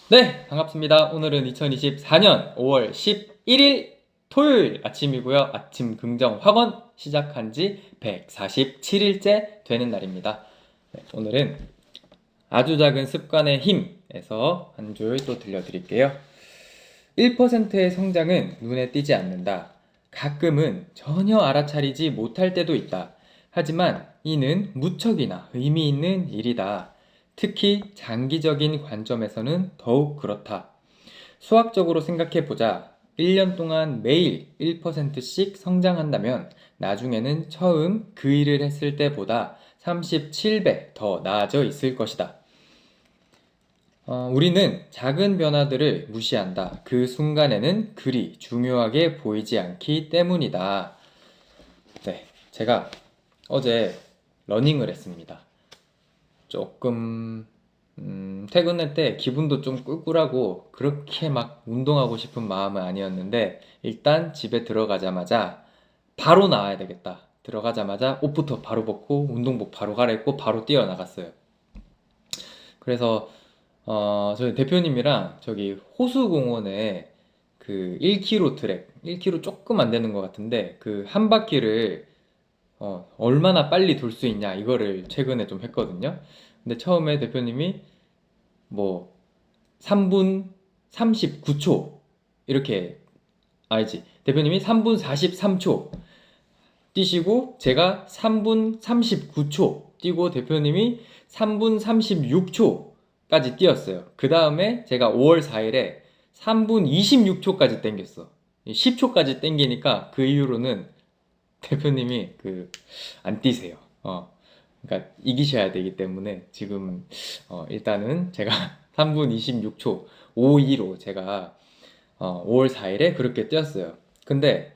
네, 반갑습니다. 오늘은 2024년 5월 11일 토요일 아침이고요. 아침 긍정 학원 시작한 지 147일째 되는 날입니다. 네, 오늘은 아주 작은 습관의 힘에서 한 줄 또 들려드릴게요. 1%의 성장은 눈에 띄지 않는다. 가끔은 전혀 알아차리지 못할 때도 있다. 하지만 이는 무척이나 의미 있는 일이다. 특히 장기적인 관점에서는 더욱 그렇다. 수학적으로 생각해보자. 1년 동안 매일 1%씩 성장한다면 나중에는 처음 그 일을 했을 때보다 37배 더 나아져 있을 것이다. 우리는 작은 변화들을 무시한다. 그 순간에는 그리 중요하게 보이지 않기 때문이다. 네, 제가 어제 러닝을 했습니다. 조금 퇴근할 때 기분도 좀 꿀꿀하고 그렇게 막 운동하고 싶은 마음은 아니었는데 일단 집에 들어가자마자 바로 나와야 되겠다. 들어가자마자 옷부터 바로 벗고 운동복 바로 갈아입고 바로 뛰어나갔어요. 그래서 저희 대표님이랑 저기 호수공원에 그 1km 트랙, 1km 조금 안 되는 것 같은데 그 한 바퀴를 얼마나 빨리 돌 수 있냐 이거를 최근에 좀 했거든요. 근데 처음에 대표님이 뭐 3분 39초 이렇게 알지? 대표님이 3분 43초 뛰시고 제가 3분 39초 뛰고 대표님이 3분 36초까지 뛰었어요. 그 다음에 제가 5월 4일에 3분 26초까지 땡겼어. 10초까지 땡기니까 그 이후로는 대표님이 안 뛰세요. 그러니까 이기셔야 되기 때문에 지금 일단은 제가 3분 26초 52로 제가 5월 4일에 그렇게 뛰었어요. 근데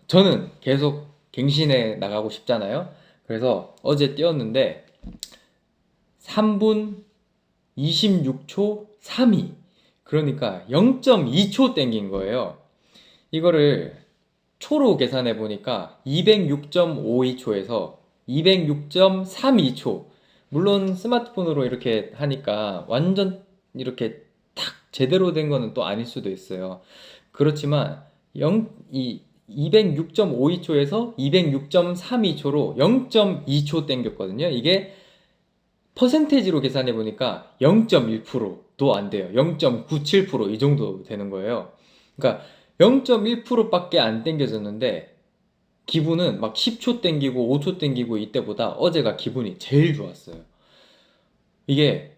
저는 계속 갱신해 나가고 싶잖아요. 그래서 어제 뛰었는데 3분 26초 32. 그러니까 0.2초 땡긴 거예요. 이거를 초로 계산해 보니까 206.52초에서 206.32초. 물론 스마트폰으로 이렇게 하니까 완전 이렇게 탁 제대로 된 거는 또 아닐 수도 있어요. 그렇지만 206.52초에서 206.32초로 0.2초 땡겼거든요. 이게 퍼센테이지로 계산해 보니까 0.1%도 안 돼요. 0.97%이 정도 되는 거예요. 그러니까 0.1%밖에 안 땡겨졌는데 기분은 막 10초 땡기고 5초 땡기고 이때보다 어제가 기분이 제일 좋았어요. 이게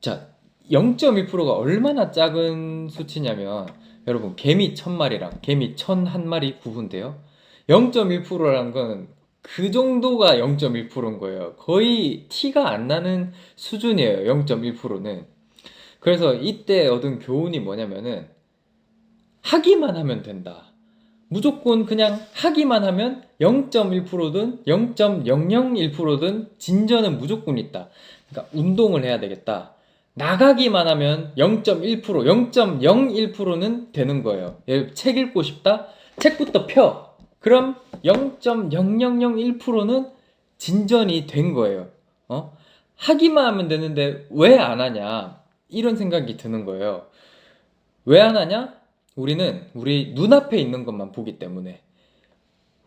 자 0.1%가 얼마나 작은 수치냐면 여러분 개미 1000마리랑 개미 1001마리 구분돼요. 0.1%라는 건 그 정도가 0.1%인 거예요. 거의 티가 안 나는 수준이에요. 0.1%는. 그래서 이때 얻은 교훈이 뭐냐면은 하기만 하면 된다. 무조건 그냥 하기만 하면 0.1%든 0.001%든 진전은 무조건 있다. 그러니까 운동을 해야 되겠다. 나가기만 하면 0.1%, 0.01%는 되는 거예요. 책 읽고 싶다? 책부터 펴. 그럼 0.0001%는 진전이 된 거예요. 하기만 하면 되는데 왜 안 하냐? 이런 생각이 드는 거예요. 왜 안 하냐? 우리는 우리 눈앞에 있는 것만 보기 때문에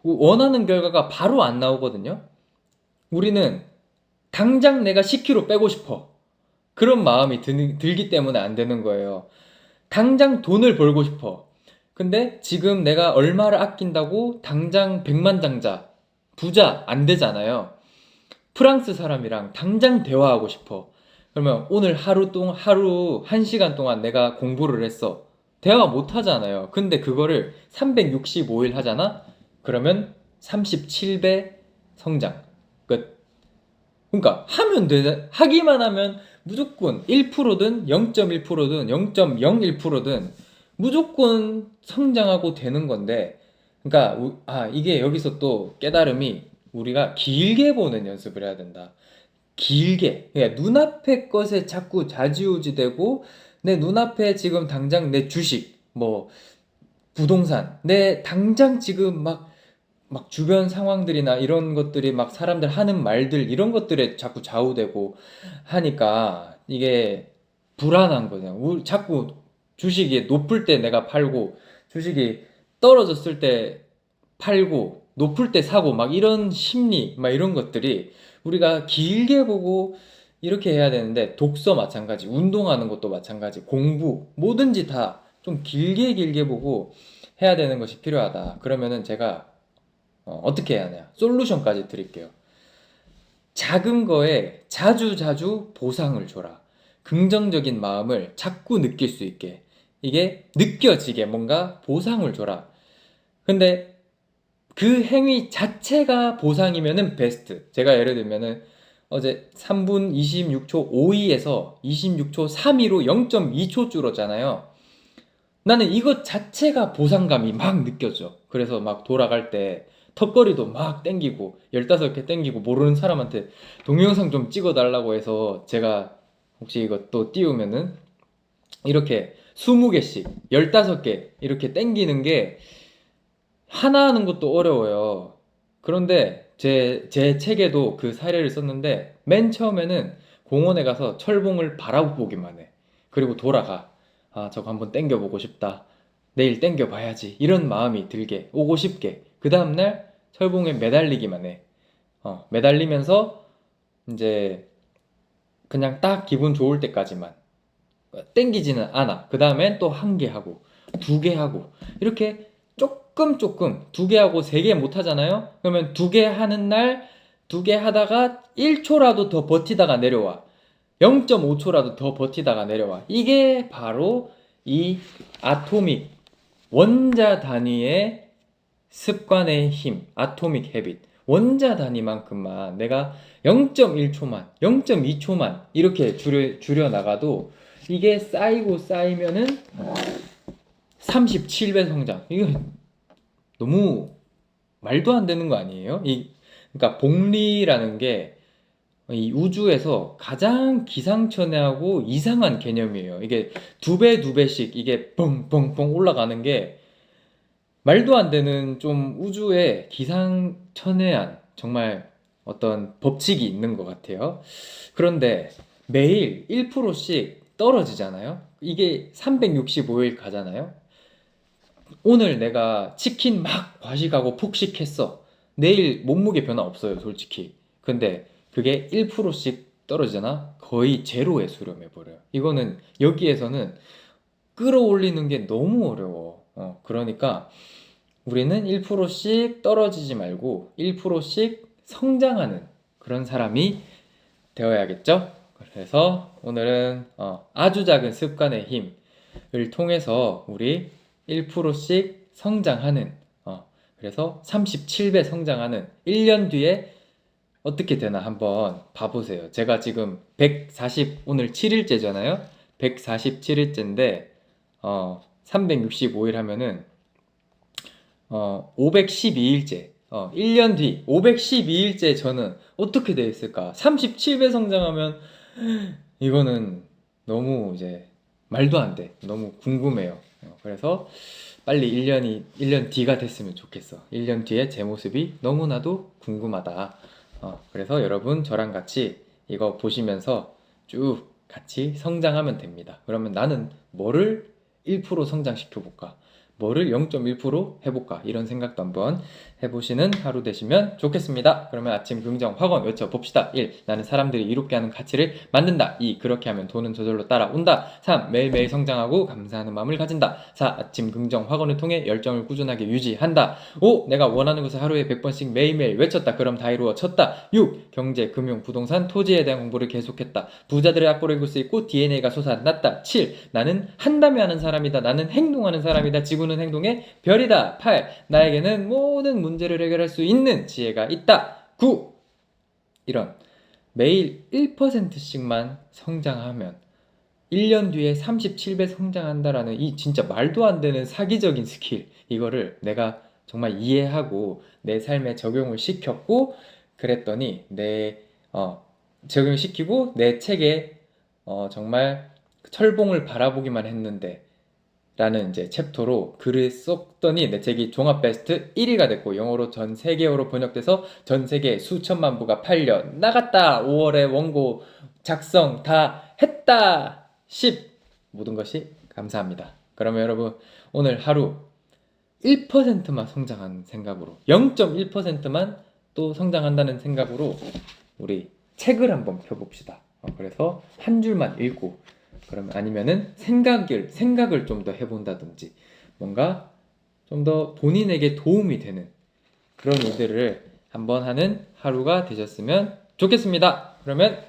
원하는 결과가 바로 안 나오거든요. 우리는 당장 내가 10kg 빼고 싶어. 그런 마음이 들기 때문에 안 되는 거예요. 당장 돈을 벌고 싶어. 근데 지금 내가 얼마를 아낀다고 당장 백만장자, 부자 안 되잖아요. 프랑스 사람이랑 당장 대화하고 싶어. 그러면 오늘 하루 1시간 동안 내가 공부를 했어. 대화 못 하잖아요. 근데 그거를 365일 하잖아? 그러면 37배 성장. 끝. 그러니까 하기만 하면 무조건 1%든 0.1%든 0.01%든 무조건 성장하고 되는 건데, 그러니까 이게 여기서 또 깨달음이 우리가 길게 보는 연습을 해야 된다. 길게. 그러니까 눈앞의 것에 자꾸 좌지우지되고 내 눈앞에 지금 당장 내 주식, 뭐 부동산, 내 당장 지금 막 주변 상황들이나 이런 것들이 막 사람들 하는 말들 이런 것들에 자꾸 좌우되고 하니까 이게 불안한 거냐. 자꾸 주식이 높을 때 내가 팔고, 주식이 떨어졌을 때 팔고, 높을 때 사고, 막 이런 심리, 막 이런 것들이 우리가 길게 보고 이렇게 해야 되는데, 독서 마찬가지, 운동하는 것도 마찬가지, 공부, 뭐든지 다 좀 길게 길게 보고 해야 되는 것이 필요하다. 그러면은 제가 어떻게 해야 하냐. 솔루션까지 드릴게요. 작은 거에 자주 자주 보상을 줘라. 긍정적인 마음을 자꾸 느낄 수 있게. 이게 느껴지게 뭔가 보상을 줘라. 근데 그 행위 자체가 보상이면은 베스트. 제가 예를 들면은 어제 3분 26초 52에서 26초 32로 0.2초 줄었잖아요. 나는 이것 자체가 보상감이 막 느껴져. 그래서 막 돌아갈 때 턱걸이도 막 땡기고 15개 땡기고 모르는 사람한테 동영상 좀 찍어달라고 해서 제가 혹시 이거 또 띄우면은 이렇게 20개씩 15개 이렇게 땡기는 게 하나 하는 것도 어려워요. 그런데 제 책에도 그 사례를 썼는데 맨 처음에는 공원에 가서 철봉을 바라보기만 해. 그리고 돌아가. 아, 저거 한번 땡겨보고 싶다. 내일 땡겨봐야지. 이런 마음이 들게, 오고 싶게. 그 다음날 철봉에 매달리기만 해. 매달리면서 이제 그냥 딱 기분 좋을 때까지만. 땡기지는 않아. 그 다음엔 또 한 개 하고, 두 개 하고. 이렇게 조금 조금, 두 개 하고 세 개 못 하잖아요? 그러면 두 개 하는 날, 두 개 하다가 1초라도 더 버티다가 내려와. 0.5초라도 더 버티다가 내려와. 이게 바로 이 아토믹 원자 단위의 습관의 힘, 아토믹 헤빗. 원자 단위만큼만 내가 0.1초만, 0.2초만 이렇게 줄여 나가도 이게 쌓이고 쌓이면은 37배 성장. 이거 너무 말도 안 되는 거 아니에요? 그러니까 복리라는 게 이 우주에서 가장 기상천외하고 이상한 개념이에요. 이게 두 배, 두 배씩 이게 뻥뻥뻥 올라가는 게 말도 안 되는 좀 우주에 기상천외한 정말 어떤 법칙이 있는 것 같아요. 그런데 매일 1%씩 떨어지잖아요. 이게 365일 가잖아요. 오늘 내가 치킨 막 과식하고 폭식했어. 내일 몸무게 변화 없어요, 솔직히. 근데 그게 1%씩 떨어지잖아? 거의 제로에 수렴해버려요. 이거는 여기에서는 끌어올리는 게 너무 어려워. 그러니까 우리는 1%씩 떨어지지 말고 1%씩 성장하는 그런 사람이 되어야겠죠? 그래서 오늘은 아주 작은 습관의 힘을 통해서 우리 1%씩 성장하는 그래서 37배 성장하는 1년 뒤에 어떻게 되나 한번 봐보세요. 제가 지금 140 오늘 7일째잖아요. 147일째인데 365일 하면은 512일째 1년 뒤 512일째 저는 어떻게 되어 있을까? 37배 성장하면 이거는 너무 이제 말도 안 돼. 너무 궁금해요. 그래서 빨리 1년 뒤가 됐으면 좋겠어. 1년 뒤에 제 모습이 너무나도 궁금하다. 그래서 여러분 저랑 같이 이거 보시면서 쭉 같이 성장하면 됩니다. 그러면 나는 뭐를 1% 성장시켜 볼까? 뭐를 0.1% 해볼까? 이런 생각도 한번 해보시는 하루 되시면 좋겠습니다. 그러면 아침 긍정 확언 외쳐봅시다. 1. 나는 사람들이 이롭게 하는 가치를 만든다. 2. 그렇게 하면 돈은 저절로 따라온다. 3. 매일매일 성장하고 감사하는 마음을 가진다. 4. 아침 긍정 확언을 통해 열정을 꾸준하게 유지한다. 5. 내가 원하는 것을 하루에 100번씩 매일매일 외쳤다. 그럼 다 이루어졌다. 6. 경제, 금융, 부동산, 토지에 대한 공부를 계속했다. 부자들의 악보를 읽을 수 있고 DNA가 솟아났다. 7. 나는 한다며 하는 사람이다. 나는 행동하는 사람이다. 지구는 행동의 별이다. 8. 나에게는 모든 문제를 해결할 수 있는 지혜가 있다. 9. 이런 매일 1%씩만 성장하면 1년 뒤에 37배 성장한다라는 이 진짜 말도 안 되는 사기적인 스킬, 이거를 내가 정말 이해하고 내 삶에 적용을 시켰고 그랬더니 적용시키고 내 책에 정말 철봉을 바라보기만 했는데 라는 이제 챕터로 글을 썼더니 내 책이 종합 베스트 1위가 됐고 영어로 전 세계어로 번역돼서 전 세계 수천만 부가 팔려 나갔다. 5월에 원고 작성 다 했다. 10 모든 것이 감사합니다. 그러면 여러분 오늘 하루 1%만 성장하는 생각으로 0.1%만 또 성장한다는 생각으로 우리 책을 한번 펴봅시다. 그래서 한 줄만 읽고 그러면 아니면은 생각을 좀 더 해본다든지 뭔가 좀 더 본인에게 도움이 되는 그런 일들을 한번 하는 하루가 되셨으면 좋겠습니다. 그러면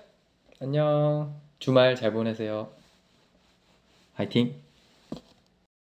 안녕. 주말 잘 보내세요. 화이팅!